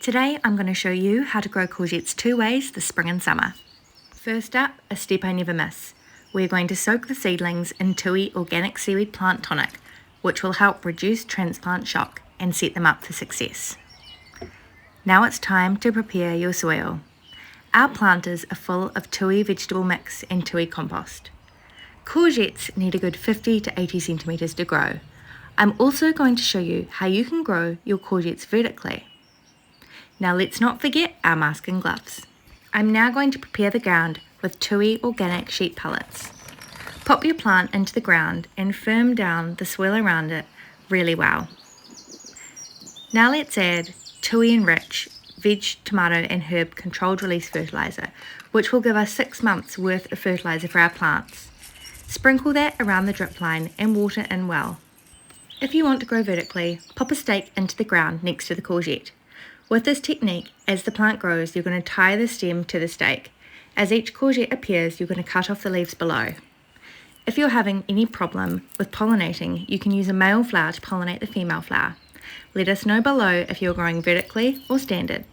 Today I'm going to show you how to grow courgettes 2 ways this spring and summer. First up, a step I never miss. We're going to soak the seedlings in Kiwi organic seaweed plant tonic, which will help reduce transplant shock and set them up for success. Now it's time to prepare your soil. Our planters are full of Kiwi vegetable mix and Kiwi compost. Courgettes need a good 50 to 80 centimetres to grow. I'm also going to show you how you can grow your courgettes vertically. Now let's not forget our mask and gloves. I'm now going to prepare the ground with Kiwi organic sheet pellets. Pop your plant into the ground and firm down the soil around it really well. Now let's add Kiwi enriched veg, tomato and herb controlled release fertiliser, which will give us 6 months worth of fertiliser for our plants. Sprinkle that around the drip line and water in well. If you want to grow vertically, pop a stake into the ground next to the courgette. With this technique, as the plant grows, you're going to tie the stem to the stake. As each courgette appears, you're going to cut off the leaves below. If you're having any problem with pollinating, you can use a male flower to pollinate the female flower. Let us know below if you're growing vertically or standard.